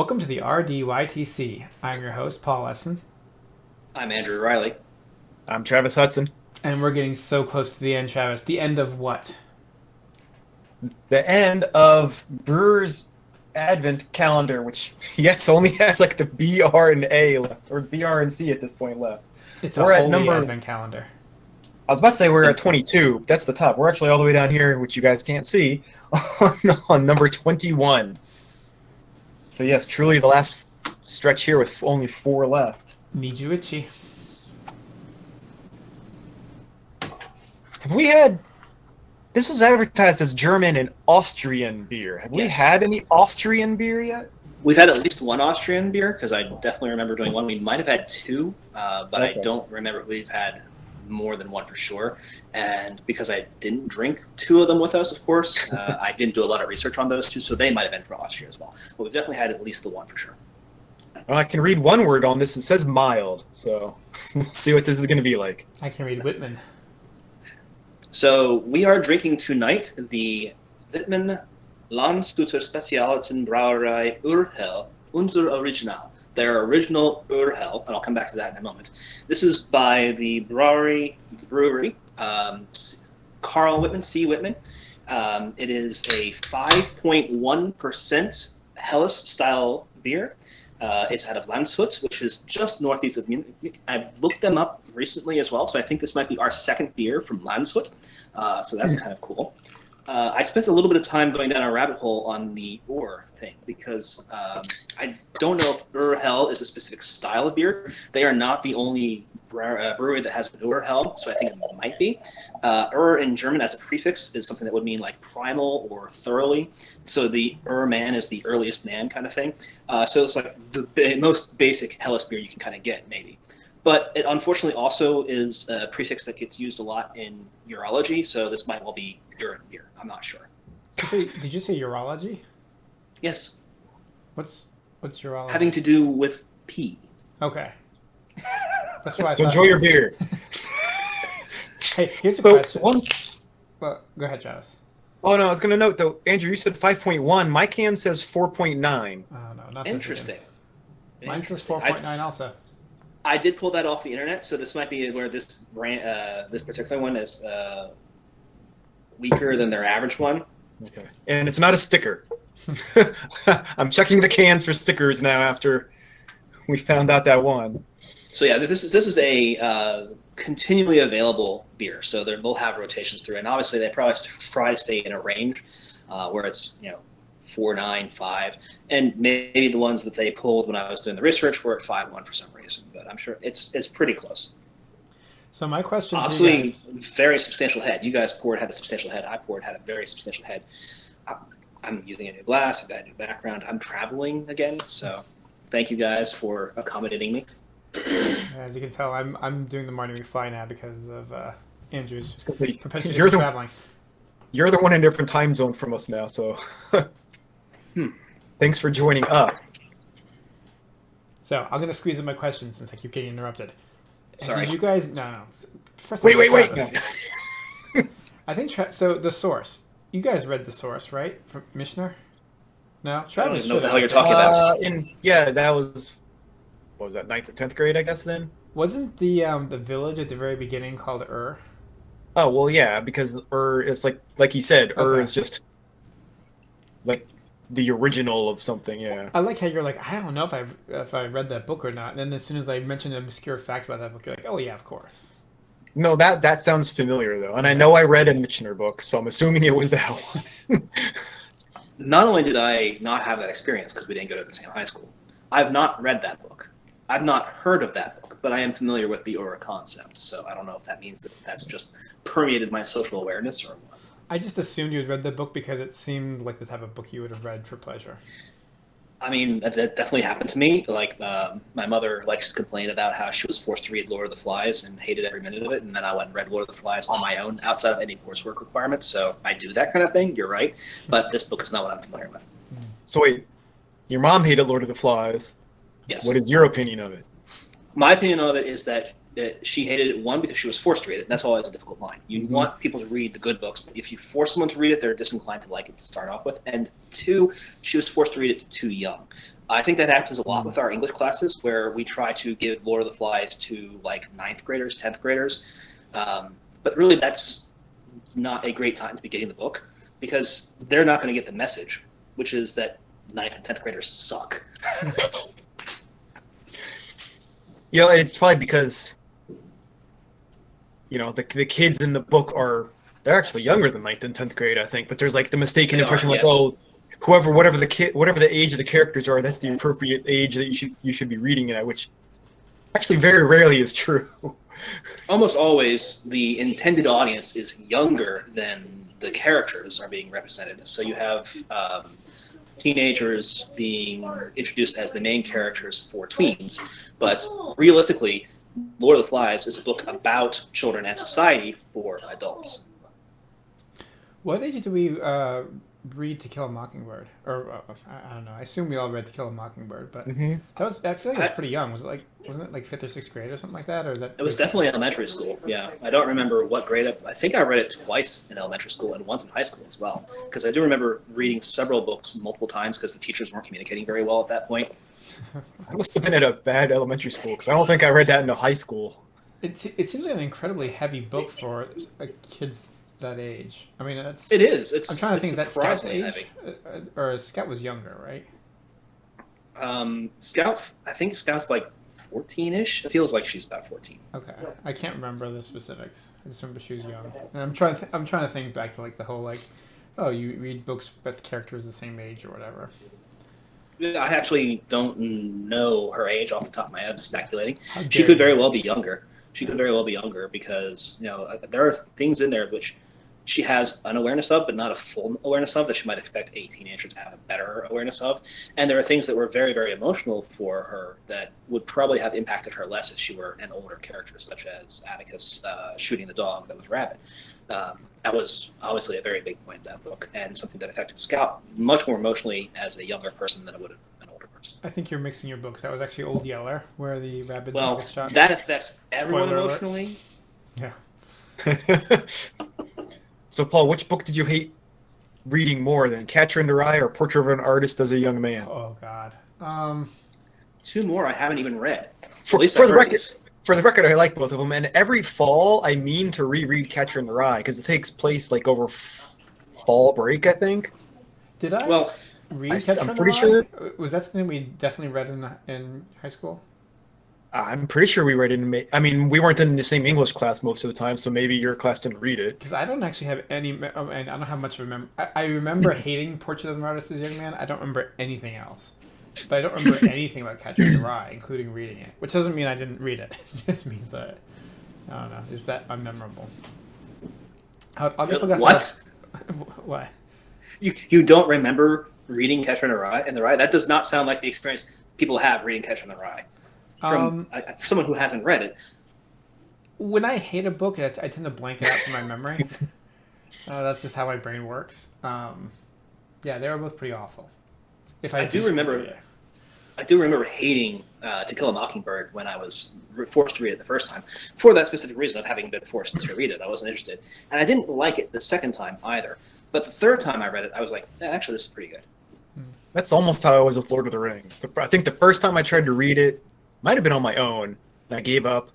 Welcome to the RDYTC. I'm your host, Paul Essen, I'm Andrew Riley. I'm Travis Hudson. and we're getting so close to the end, Travis. The end of what? The end of Brewer's Advent calendar, which, yes, only has like the BR and A left, or BR and C at this point left. It's a We're at holy number. advent calendar. I was about to say we're at 22. That's the top. We're actually all the way down here, which you guys can't see, on number 21. So, yes, truly the last stretch here with only 4 left. Need you itchy. Have we had. This was advertised as German and Austrian beer. Have we Yes. had any Austrian beer yet? We've had at least one Austrian beer because I definitely remember doing one. We might have had two, but I Okay. don't remember if we've had more than one for sure. And because I didn't drink two of them with us, of course, I didn't do a lot of research on those two, so they might have been from Austria as well. But we've definitely had at least the one for sure. Well, I can read one word on this. It says mild, so we'll see what this is going to be like. I can read Wittmann. So we are drinking tonight the Wittmann Spezialitzen Brauerei Urhell, unser Original. Their original Urhell, and I'll come back to that in a moment. This is by the Brewery, Carl Wittmann, C. Wittmann. It is a 5.1% Helles-style beer. It's out of Landshut, which is just northeast of Munich. I've looked them up recently as well, so I think this might be our second beer from Landshut. So that's kind of cool. I spent a little bit of time going down a rabbit hole on the Ur thing because I don't know if Erl Hell is a specific style of beer. They are not the only brewery that has an Ur Hell, so I think it might be. In German as a prefix is something that would mean like primal or thoroughly. So the man is the earliest man kind of thing. So it's like the most basic Helles beer you can kind of get, maybe. But it unfortunately also is a prefix that gets used a lot in urology, so this might well be urine beer. I'm not sure. Did you say urology? Yes, What's urology? having to do with pee. Okay. That's what I So thought. enjoy your beer. Hey, here's a So question. Well, go ahead, Travis. Oh no, I was going to note though, Andrew, you said 5.1. My can says 4.9. Oh, no, not this Interesting. again. Mine says Interesting. 4.9 also. I did pull that off the internet, so this might be where this brand, this particular one is weaker than their average one. Okay. And it's not a sticker. I'm checking the cans for stickers now after we found out that one. So yeah, this is a continually available beer. So they'll have rotations through, and obviously they probably try to stay in a range where it's 4.9, 5, and maybe the ones that they pulled when I was doing the research were at 5.1 for some reason. But I'm sure it's pretty close. So my question to you Obviously, guys, very substantial head. You guys poured had a substantial head. I poured had a very substantial head. I'm using a new glass. I've got a new background. I'm traveling again, so thank you guys for accommodating me. as you can tell, I'm doing the morning fly now because of Andrew's So propensity you're for the traveling. you're the one in a different time zone from us now, so thanks for joining us. So I'm gonna squeeze in my questions since I keep getting interrupted. Sorry. Did you guys? No. First of Wait, all, wait, wait. Travis. I think so. The source. You guys read the source, right? From Mishner? No, I don't Travis. even know what the hell should you're have. talking about. That was what was that, 9th or 10th grade, I guess then? Wasn't the village at the very beginning called Ur? Oh well, yeah, because it's like he said, Okay. is just like the original of something. Yeah. I like how you're like, I don't know if I read that book or not. And then as soon as I mentioned an obscure fact about that book, you're like, oh yeah, of course. No, that sounds familiar though, and I know I read a Michener book, so I'm assuming it was that one. Not only did I not have that experience because we didn't go to the same high school, I've not read that book. I've not heard of that book, but I am familiar with the Aura concept. So I don't know if that means that that's just permeated my social awareness or what. I just assumed you had read the book because it seemed like the type of book you would have read for pleasure. I mean, that definitely happened to me. Like, my mother likes to complain about how she was forced to read Lord of the Flies and hated every minute of it. And then I went and read Lord of the Flies on my own outside of any coursework requirements. So I do that kind of thing. You're right. But this book is not what I'm familiar with. So wait, your mom hated Lord of the Flies. Yes. What is your opinion of it? My opinion of it is that She hated it, one, because she was forced to read it. That's always a difficult line. You want people to read the good books, but if you force someone to read it, they're disinclined to like it to start off with. And two, she was forced to read it too young. I think that happens a lot with our English classes, where we try to give Lord of the Flies to like 9th graders, 10th graders. But really, that's not a great time to be getting the book, because they're not going to get the message, which is that 9th and 10th graders suck. It's probably because the kids in the book they're actually younger than 9th and 10th grade, I think. But there's like the mistaken impression, yes. whatever the age of the characters are, that's the appropriate age that you should be reading it at, which actually very rarely is true. Almost always, the intended audience is younger than the characters are being represented. So you have teenagers being introduced as the main characters for tweens, but realistically, Lord of the Flies is a book about children and society for adults. What age do we read To Kill a Mockingbird? Or I don't know. I assume we all read To Kill a Mockingbird, but I feel like it was pretty young. Wasn't it like 5th or 6th grade or something like that? Or is that? It was definitely elementary school. Yeah, I don't remember what grade. I think I read it twice in elementary school and once in high school as well. Because I do remember reading several books multiple times because the teachers weren't communicating very well at that point. I must have been at a bad elementary school, because I don't think I read that in high school. It seems like an incredibly heavy book for a kid's that age. I mean, it is. I'm trying to think, is that Scout's age? Heavy. Or Scout was younger, right? Scout, I think Scout's like 14-ish. It feels like she's about 14. Okay, I can't remember the specifics. I just remember she was young. And I'm trying to think back to like the whole you read books but the character is the same age or whatever. I actually don't know her age off the top of my head. I'm speculating. She could very well be younger. She could very well be younger because there are things in there which she has an awareness of, but not a full awareness of, that she might expect a teenager to have a better awareness of. And there are things that were very, very emotional for her that would probably have impacted her less if she were an older character, such as Atticus shooting the dog that was rabid. That was obviously a very big point in that book, and something that affected Scout much more emotionally as a younger person than it would have an older person. I think you're mixing your books. That was actually Old Yeller, where the rabid well, dog gets shot. That affects everyone Spoiler emotionally. Yeah. So, Paul, which book did you hate reading more than Catcher in the Rye or Portrait of an Artist as a Young Man? Oh, God. Two more I haven't even read. For the record, I like both of them. And every fall, I mean to reread Catcher in the Rye because it takes place like over fall break, I think. Did I read Catcher in the Rye? I'm pretty sure. Was that something we definitely read in high school? I'm pretty sure we read it I mean, we weren't in the same English class most of the time, so maybe your class didn't read it. Because I don't actually have any, and I don't have much of a memory. I remember hating Portrait of an Artist as a Young Man. I don't remember anything else. But I don't remember anything about Catcher in the Rye, including reading it. Which doesn't mean I didn't read it. It just means that, I don't know, is that unmemorable. I'll guess What? What? You don't remember reading Catcher in the Rye? That does not sound like the experience people have reading Catcher in the Rye. From someone who hasn't read it. When I hate a book, I tend to blank it out from my memory. That's just how my brain works. Yeah, they were both pretty awful. I do remember hating To Kill a Mockingbird when I was forced to read it the first time, for that specific reason of having been forced to read it. I wasn't interested. And I didn't like it the second time either. But the third time I read it, I was like, actually, this is pretty good. That's almost how I was with Lord of the Rings. I think the first time I tried to read it, might have been on my own, and I gave up.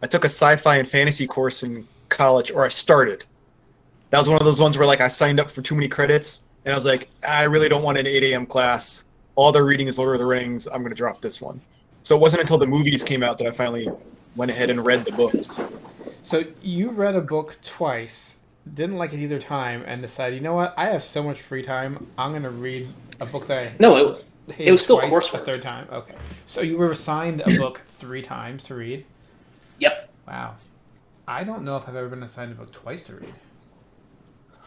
I took a sci-fi and fantasy course in college, or I started. That was one of those ones where I signed up for too many credits, and I was like, I really don't want an 8 a.m. class. All they're reading is Lord of the Rings. I'm going to drop this one. So it wasn't until the movies came out that I finally went ahead and read the books. So you read a book twice, didn't like it either time, and decided, you know what, I have so much free time, I'm going to read a book that it was still coursework. The third time, okay. So you were assigned a book 3 times to read? Yep. Wow. I don't know if I've ever been assigned a book twice to read.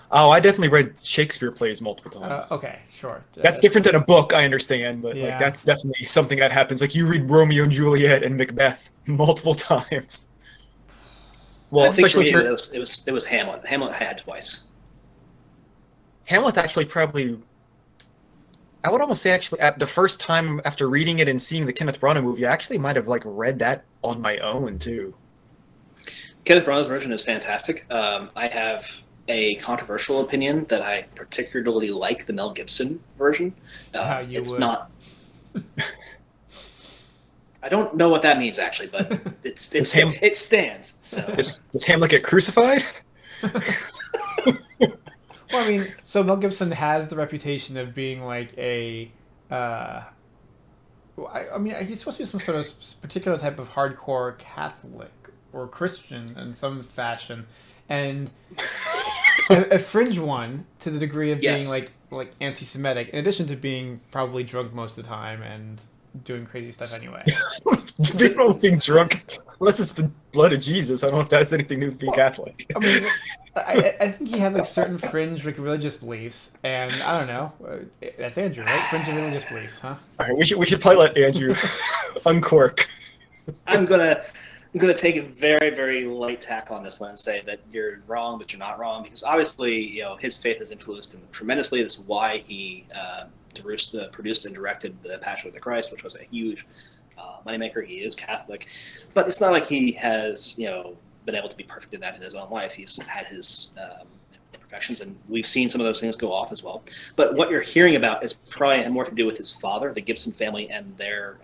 Oh, I definitely read Shakespeare plays multiple times. Okay, sure. That's different than a book, I understand, but Yeah. that's definitely something that happens. You read Romeo and Juliet and Macbeth multiple times. Well, I think especially for me, it was Hamlet. Hamlet I had twice. Hamlet actually probably, I would almost say actually at the first time after reading it and seeing the Kenneth Branagh movie, I actually might have read that on my own too. Kenneth Branagh's version is fantastic. I have a controversial opinion that I particularly like the Mel Gibson version. It's would. Not. I don't know what that means actually, but it stands. So does Hamlet get crucified? Well, I mean, so Mel Gibson has the reputation of being like a. I mean, he's supposed to be some sort of particular type of hardcore Catholic or Christian in some fashion, and a fringe one to the degree of being like anti-Semitic, in addition to being probably drunk most of the time and doing crazy stuff anyway. People being drunk, unless it's the blood of Jesus. I don't know if that has anything to do with being Catholic. I mean, I think he has like certain fringe like religious beliefs, and I don't know. That's Andrew, right? Fringe religious beliefs, huh? All right, we should probably let Andrew uncork. I'm gonna take a very, very light tack on this one and say that you're wrong, but you're not wrong, because obviously, his faith has influenced him tremendously. This is why he produced and directed The Passion of the Christ, which was a huge moneymaker. He is Catholic, but it's not like he has, been able to be perfect in that in his own life. He's had his imperfections, and we've seen some of those things go off as well. But what you're hearing about is probably had more to do with his father, the Gibson family, and their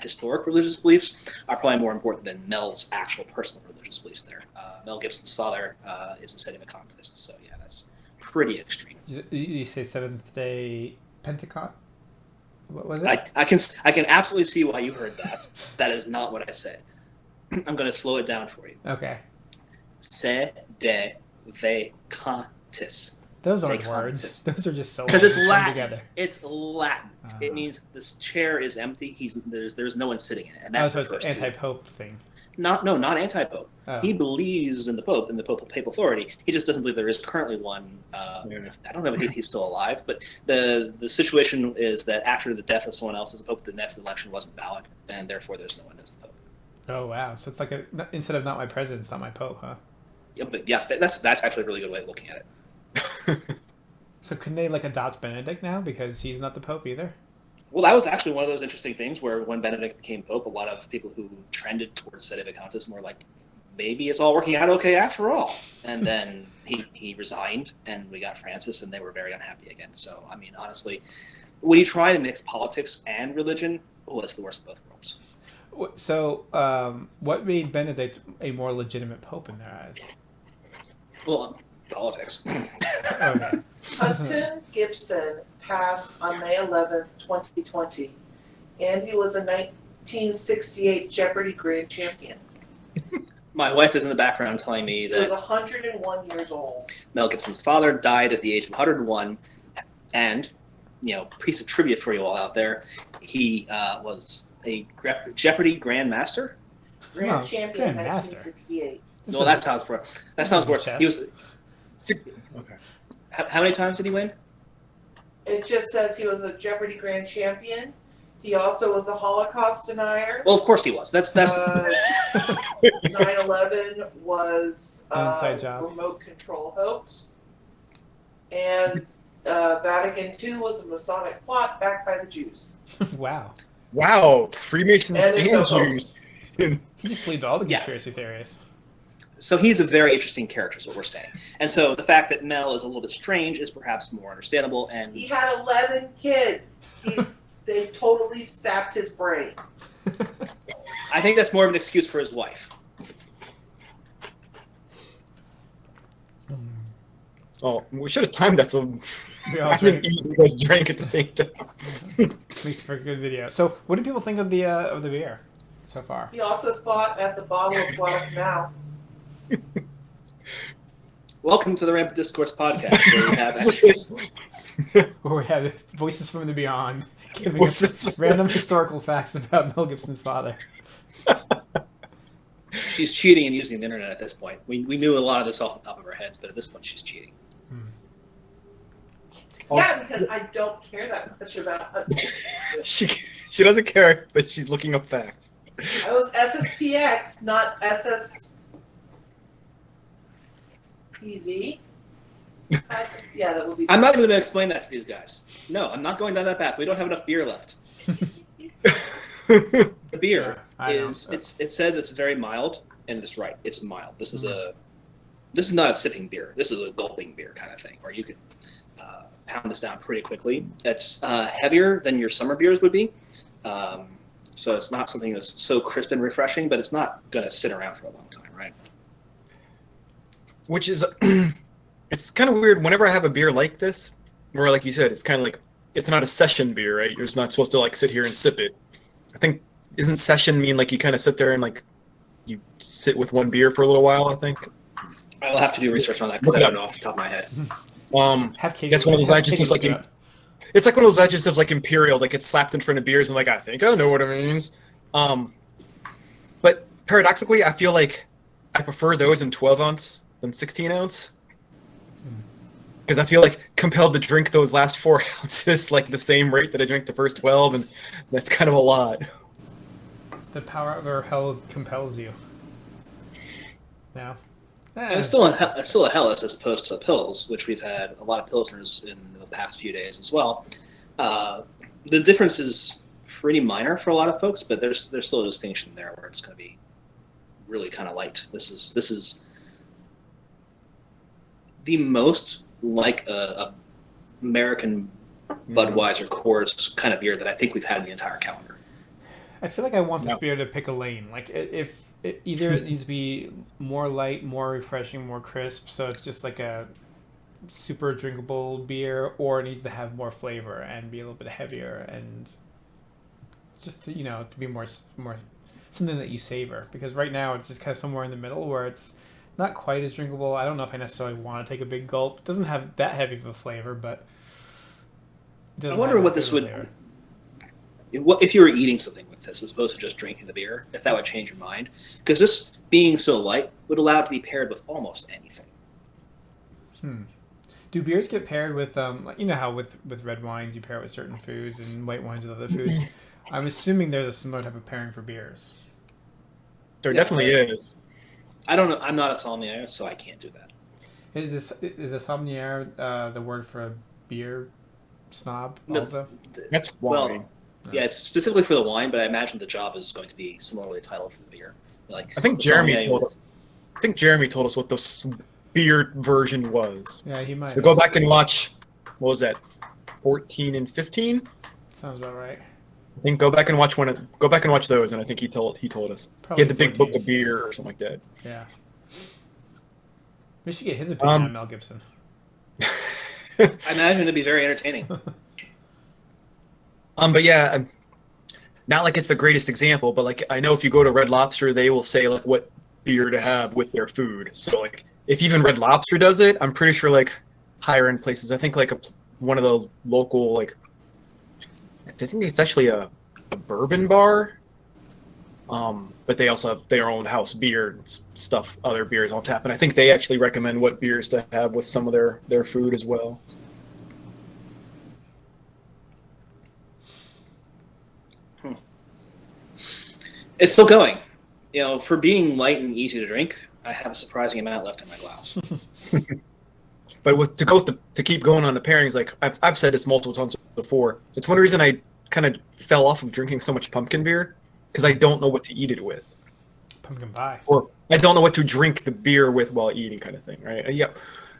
historic religious beliefs are probably more important than Mel's actual personal religious beliefs there. Mel Gibson's father is a Sedevacantist, so yeah, that's pretty extreme. You say Seventh-day Pentecost? What was it? I can absolutely see why you heard that. That is not what I said. I'm going to slow it down for you. Okay. Sedevacantist. Those aren't words. Those are just syllables. Because it's Latin. Together. It's Latin. It means this chair is empty. There's no one sitting in it. And that's so it's an anti-pope thing. Not anti-pope. Oh. He believes in the Pope and the papal authority. He just doesn't believe there is currently one. I don't know if he's still alive, but the situation is that after the death of someone else as a pope, the next election wasn't valid, and therefore there's no one as the pope. Oh wow! So it's like instead of not my president, it's not my pope, huh? Yeah, that's actually a really good way of looking at it. So can they like adopt Benedict now because he's not the pope either? Well, that was actually one of those interesting things where when Benedict became pope, a lot of people who trended towards Sedevacantism were like, maybe it's all working out okay after all. And then he resigned, and we got Francis, and they were very unhappy again. So, I mean, honestly, when you try to mix politics and religion, it's the worst of both worlds. So, what made Benedict a more legitimate pope in their eyes? Well, politics. Okay. Hudson Gibson passed on May 11th, 2020, and he was a 1968 Jeopardy Grand Champion. My wife is in the background telling me that he was 101 years old. Mel Gibson's father died at the age of 101, and, piece of trivia for you all out there, he was a Jeopardy Grand Master? Grand Champion in 1968. No, that sounds worse. He was... Okay. How many times did he win? It just says he was a Jeopardy Grand Champion. He also was a Holocaust denier. Well, of course he was. That's 9/11 was inside job. Remote control hoax. And Vatican II was a Masonic plot backed by the Jews. Wow. Freemasons and Jews. He just believed all the conspiracy theories. So he's a very interesting character, is what we're saying. And so the fact that Mel is a little bit strange is perhaps more understandable. And he had 11 kids. They totally sapped his brain. I think that's more of an excuse for his wife. Oh, we should have timed that so I didn't eat and you guys drank at the same time. Makes for a good video. So, what do people think of the beer so far? He also fought at the bottle of Guadalcanal. Welcome to the Rampant Discourse podcast, where we have where we have voices from the beyond giving us random historical facts about Mel Gibson's father. She's cheating and using the internet at this point. We knew a lot of this off the top of our heads, but at this point she's cheating. Yeah, because I don't care that much about she doesn't care, but she's looking up facts. I was SSPX, not SSPV. Yeah, that will be. I'm not even going to explain that to these guys. No, I'm not going down that path. We don't have enough beer left. The beer it says it's very mild. and it's right. It's mild. This is not a sipping beer. This is a gulping beer kind of thing, where you can pound this down pretty quickly. It's heavier than your summer beers would be, so it's not something that's so crisp and refreshing, but it's not going to sit around for a long time, right? Which is, it's kind of weird. Whenever I have a beer like this, where like you said, it's kind of like it's not a session beer, right? You're just not supposed to like sit here and sip it. I think isn't session mean like you kind of sit there and like you sit with one beer for a little while? I think. I'll have to do research on that because I don't know off the top of my head. That's one of those adjectives like it's like one of those adjectives like imperial, like it's slapped in front of beers and like I think I know what it means. But paradoxically, I feel like I prefer those in 12 ounce than 16 ounce because I feel like compelled to drink those last 4 ounces like the same rate that I drank the first 12, and that's kind of a lot. The power of our hell compels you. Now. And it's still a Helles as opposed to a Pils, which we've had a lot of Pilsners in the past few days as well. The difference is pretty minor for a lot of folks, but there's still a distinction there where it's going to be really kind of light. This is the most like a American Budweiser Coors kind of beer that I think we've had in the entire calendar. I feel like I want this beer to pick a lane. Like if either it needs to be more light, more refreshing, more crisp, so it's just like a super drinkable beer, or it needs to have more flavor and be a little bit heavier and just to, to be more something that you savor. Because right now it's just kind of somewhere in the middle where it's not quite as drinkable. I don't know if I necessarily want to take a big gulp. It doesn't have that heavy of a flavor, but I wonder what this would. Flavor. If you were eating something with this as opposed to just drinking the beer, if that would change your mind. Because this being so light would allow it to be paired with almost anything. Do beers get paired with, you know how with red wines you pair it with certain foods and white wines with other foods? I'm assuming there's a similar type of pairing for beers. There definitely is. I don't know. I'm not a sommelier, so I can't do that. Is a sommelier the word for a beer snob also? That's wine. Well, yeah, it's specifically for the wine, but I imagine the job is going to be similarly titled for the beer. Like I think Jeremy told us what the beer version was. Yeah, he might. So go back and watch. What was that? 14 and 15. Sounds about right. I think go back and watch those, and I think he told us. Probably he had the 14. big book of beer or something like that. Yeah. We should get his opinion on Mel Gibson. I imagine it'd be very entertaining. But yeah, not like it's the greatest example, but like I know if you go to Red Lobster, they will say like what beer to have with their food. So like if even Red Lobster does it, I'm pretty sure like higher end places. I think like one of the local like I think it's actually a bourbon bar. But they also have their own house beer and stuff, other beers on tap, and I think they actually recommend what beers to have with some of their food as well. It's still going. For being light and easy to drink, I have a surprising amount left in my glass. But to keep going on the pairings, like I've said this multiple times before, it's one reason I kind of fell off of drinking so much pumpkin beer, because I don't know what to eat it with. Pumpkin pie. Or I don't know what to drink the beer with while eating, kind of thing, right? Yeah,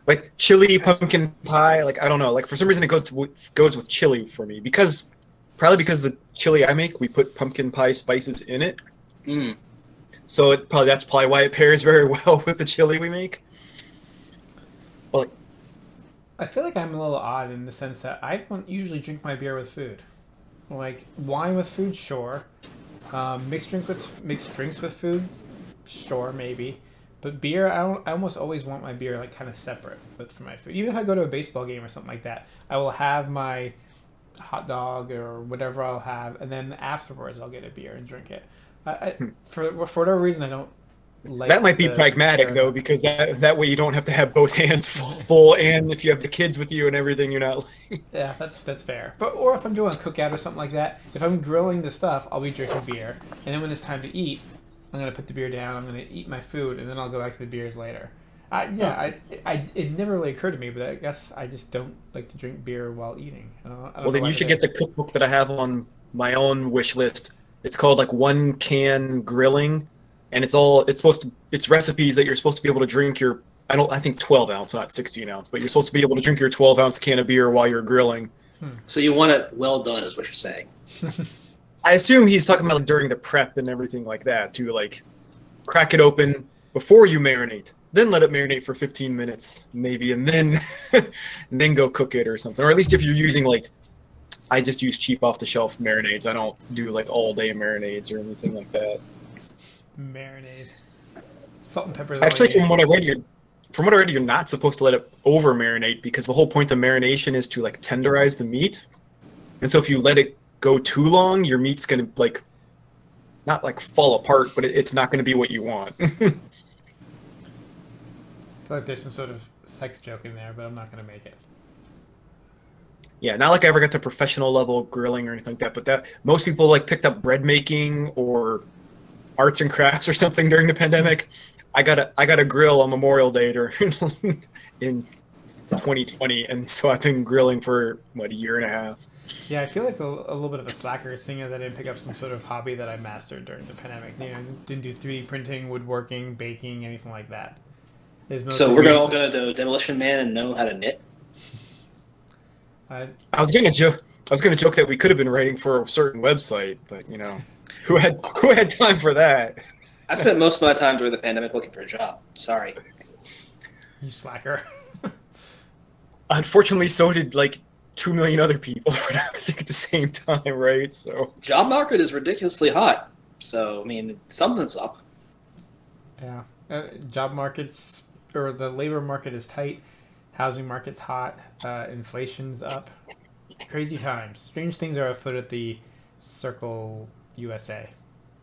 like chili pumpkin pie. Like I don't know. Like for some reason it goes with chili for me probably because the chili I make we put pumpkin pie spices in it. So that's probably why it pairs very well with the chili we make. Well, I feel like I'm a little odd in the sense that I don't usually drink my beer with food. Like wine with food, sure. Mixed drinks with food, sure, maybe. But beer, I almost always want my beer like kind of separate from my food. Even if I go to a baseball game or something like that, I will have my hot dog or whatever I'll have, and then afterwards I'll get a beer and drink it. For whatever reason, I don't like that might be pragmatic though, because that way you don't have to have both hands full, and if you have the kids with you and everything, you're not. Yeah, that's fair. Or if I'm doing a cookout or something like that, if I'm grilling the stuff, I'll be drinking beer, and then when it's time to eat, I'm gonna put the beer down. I'm gonna eat my food, and then I'll go back to the beers later. It never really occurred to me, but I guess I just don't like to drink beer while eating. I don't Well, then you should get the cookbook that I have on my own wish list. It's called like One Can Grilling, and it's recipes that you're supposed to be able to drink your, I think 12 ounce, not 16 ounce, but you're supposed to be able to drink your 12 ounce can of beer while you're grilling. So you want it well done, is what you're saying. I assume he's talking about like during the prep and everything like that, to like crack it open before you marinate, then let it marinate for 15 minutes maybe, and then and then go cook it or something. Or at least if you're using like, I just use cheap off the shelf marinades. I don't do like all day marinades or anything like that. Marinade. Salt and pepper. Actually, from what I read, you're not supposed to let it over marinate, because the whole point of marination is to like tenderize the meat. And so if you let it go too long, your meat's gonna like not like fall apart, but it's not gonna be what you want. I feel like there's some sort of sex joke in there, but I'm not gonna make it. Yeah, not like I ever got to professional level grilling or anything like that, but that most people like picked up bread making or arts and crafts or something during the pandemic. I got a grill on Memorial Day in 2020, and so I've been grilling for a year and a half. Yeah, I feel like a little bit of a slacker, seeing as I didn't pick up some sort of hobby that I mastered during the pandemic. You know, didn't do 3D printing, woodworking, baking, anything like that. So we're all gonna do Demolition Man and know how to knit. I was gonna joke that we could have been writing for a certain website, but you know, who had time for that? I spent most of my time during the pandemic looking for a job. Sorry. You slacker. Unfortunately, so did like 2 million other people, I think, at the same time, right? So job market is ridiculously hot. So I mean, something's up. Yeah, job markets, or the labor market is tight. Housing market's hot. Inflation's up. Crazy times. Strange things are afoot at the Circle USA.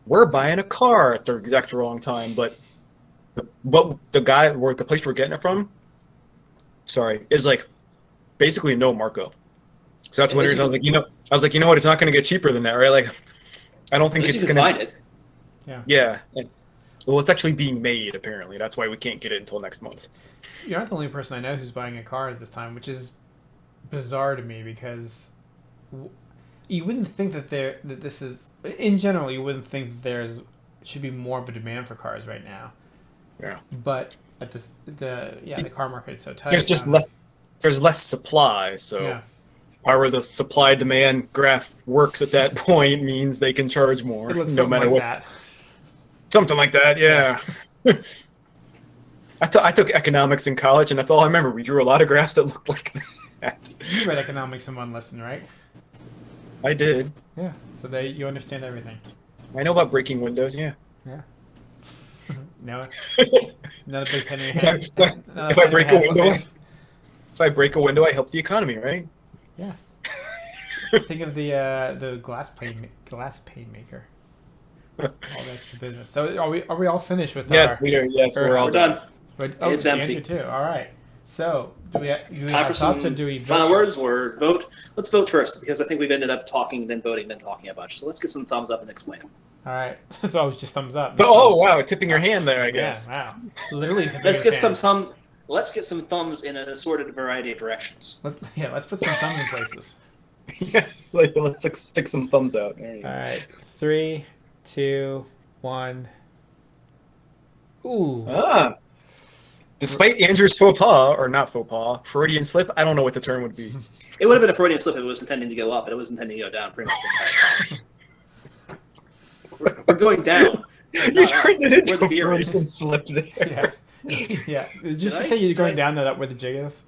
we're buying a car at the exact wrong time, but the place we're getting it from, is like basically no markup. So that's one reason I was like, you know what, it's not going to get cheaper than that, right? Like, I don't think it's going to. Find it. Yeah. Yeah. Well, it's actually being made, apparently. That's why we can't get it until next month. You're not the only person I know who's buying a car at this time, which is bizarre to me, because you wouldn't think that this is, in general, you wouldn't think that should be more of a demand for cars right now. Yeah. But at the car market is so tight. There's just less supply, so Yeah. however the supply demand graph works at that point means they can charge more, It looks no matter like what. that. Something like that, yeah. I took economics in college, and that's all I remember. We drew a lot of graphs that looked like that. You read economics in one lesson, right? I did. Yeah. So you understand everything. I know about breaking windows, yeah. Yeah. No. Not a big penny in your hand. If I break a window, I help the economy, right? Yes. Think of the glass pane maker. All that's the business. So are we all finished with Yes, our... we are. Yes, we're all We're done. It's empty. Andrew too. All right. So do we Time have for thoughts, some or do we vote final words first? or vote? Let's vote first, because I think we've ended up talking, then voting, then talking a bunch. So let's get some thumbs up and explain. All right. I thought it was just thumbs up. Oh wow, tipping your hand there, I guess. Yeah. Wow. Literally. Let's get Let's get some thumbs in an assorted variety of directions. Let's put some thumbs in places. Yeah, let's stick some thumbs out. There you go. All right. 3, 2, 1. Ooh. Despite Andrew's faux pas, or not faux pas, Freudian slip, I don't know what the term would be. It would have been a Freudian slip if it was intending to go up, but it was intending to go down pretty much the entire time. We're going down. You turned it into Where the a beer is. Freudian slip there. Yeah. Just to say you're going down that up where the jig is.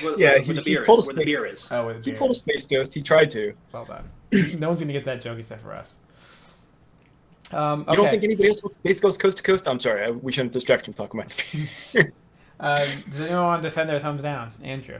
Where he the beer pulled is. a Where the beer is. Oh, where the He beer pulled a is. space ghost. He tried to. Well done. No one's gonna get that joke except for us. Okay. You don't think anybody else with space ghost coast to coast? I'm sorry, we shouldn't distract from talking about it. Does anyone want to defend their thumbs down? Andrew.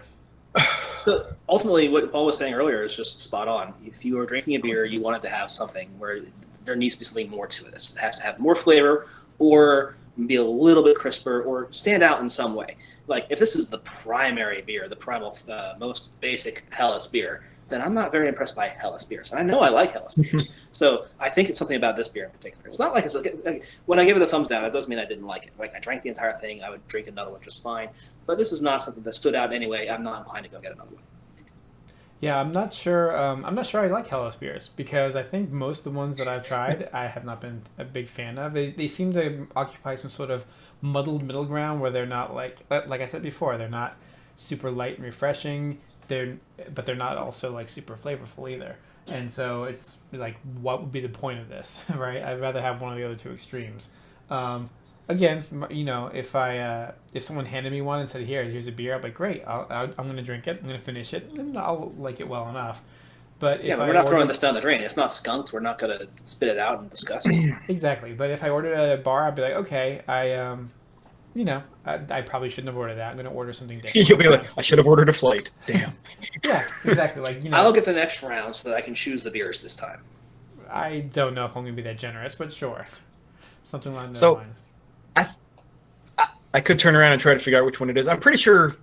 So ultimately, what Paul was saying earlier is just spot on. If you are drinking a beer, you want it to have something where there needs to be something more to it. It has to have more flavor, or be a little bit crisper, or stand out in some way. Like if this is the primary beer, the primal, most basic Helles beer, then I'm not very impressed by Helles beers. And I know I like Helles beers. So I think it's something about this beer in particular. It's not like when I give it a thumbs down, it doesn't mean I didn't like it. Like I drank the entire thing, I would drink another one just fine. But this is not something that stood out anyway. I'm not inclined to go get another one. Yeah, I'm not sure. I'm not sure I like Hellas beers because I think most of the ones that I've tried, I have not been a big fan of. They seem to occupy some sort of muddled middle ground where they're not like I said before, they're not super light and refreshing. But they're not also like super flavorful either. And so it's like, what would be the point of this, right? I'd rather have one of the other two extremes. Again, if someone handed me one and said, here's a beer, I'd be like, great, I'm going to drink it, I'm going to finish it, and I'll like it well enough. But Yeah, but we're not throwing this down the drain. It's not skunked. We're not going to spit it out and disgust. Exactly. But if I ordered it at a bar, I'd be like, okay, I probably shouldn't have ordered that. I'm going to order something different. You'll be like, I should have ordered a flight. Damn. Yeah, exactly. Like, I'll get the next round so that I can choose the beers this time. I don't know if I'm going to be that generous, but sure. Something along those So- lines. I could turn around and try to figure out which one it is. I'm pretty sure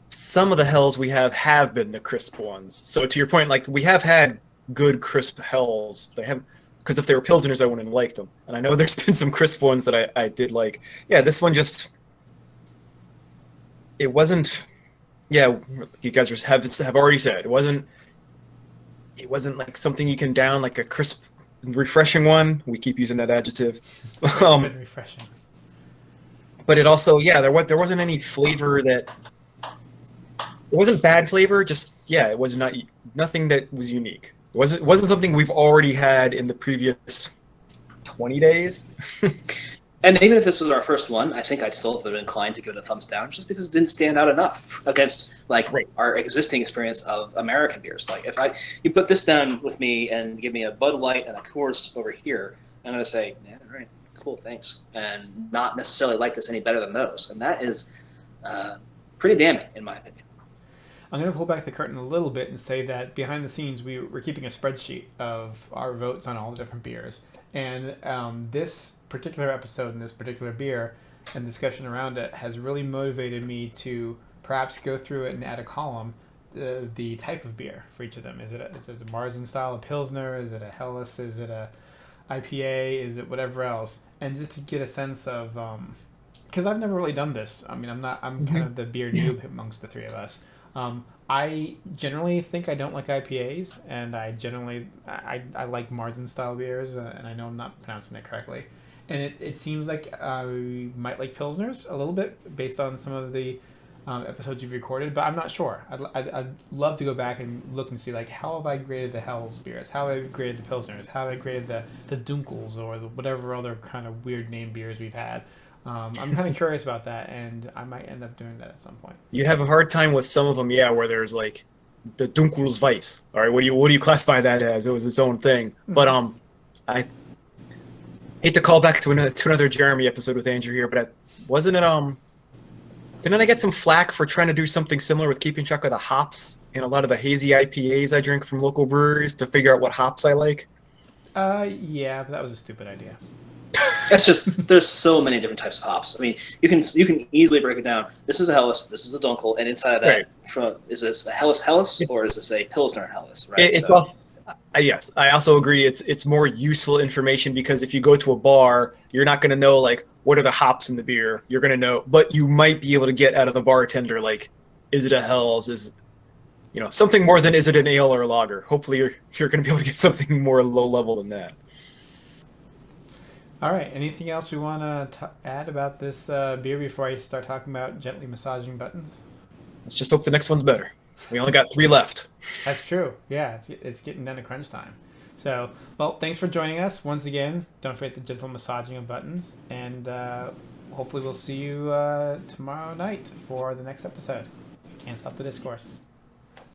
some of the hells we have been the crisp ones. So to your point, like we have had good crisp hells. They have, because if they were pilsners, I wouldn't have liked them. And I know there's been some crisp ones that I did like. Yeah, this one just, it wasn't. Yeah, you guys have already said it wasn't like something you can down like a crisp, refreshing one. We keep using that adjective. It's been refreshing. But it also, yeah, there wasn't any flavor that. It wasn't bad flavor, just it was nothing that was unique. It wasn't something we've already had in the previous 20 days. And even if this was our first one, I think I'd still have been inclined to give it a thumbs down just because it didn't stand out enough against our existing experience of American beers. Like if you put this down with me and give me a Bud Light and a Coors over here, I'm gonna say, yeah, all right, cool, thanks, and not necessarily like this any better than those. And that is pretty damning in my opinion. I'm going to pull back the curtain a little bit and say that behind the scenes, we're keeping a spreadsheet of our votes on all the different beers. And this particular episode and this particular beer and discussion around it has really motivated me to perhaps go through it and add a column, the type of beer for each of them. Is it a Marzen style, a Pilsner? Is it a Helles? Is it a IPA? Is it whatever else? And just to get a sense of, because I've never really done this. I mean, I'm kind of the beer noob amongst the three of us. I generally think I don't like IPAs, and I like Marzen style beers, and I know I'm not pronouncing it correctly. And it seems like I might like Pilsners a little bit based on some of the episodes you've recorded, but I'm not sure. I'd love to go back and look and see, like, how have I graded the Hell's beers? How have I graded the Pilsners? How have I graded the Dunkels or whatever other kind of weird name beers we've had? I'm kind of curious about that, and I might end up doing that at some point. You have a hard time with some of them, where there's like the Dunkels Weiss. All right, what do you classify that as? It was its own thing. But I hate to call back to another Jeremy episode with Andrew here, but wasn't it didn't I get some flack for trying to do something similar with keeping track of the hops in a lot of the hazy IPAs I drink from local breweries to figure out what hops I like? Yeah, but that was a stupid idea. That's just, there's so many different types of hops. I mean, you can easily break it down. This is a Helles, this is a Dunkel, and inside of that, is this a Helles or is this a Pilsner Helles? Right. Yes, I also agree. It's more useful information because if you go to a bar, you're not going to know like what are the hops in the beer. You're going to know, but you might be able to get out of the bartender like, is it a Helles? Is something more than is it an ale or a lager? Hopefully, you're going to be able to get something more low level than that. All right. Anything else we want to add about this beer before I start talking about gently massaging buttons? Let's just hope the next one's better. We only got 3 left. That's true. Yeah, it's getting down to crunch time. So, well, thanks for joining us once again. Don't forget the gentle massaging of buttons, and hopefully we'll see you tomorrow night for the next episode. Can't stop the discourse.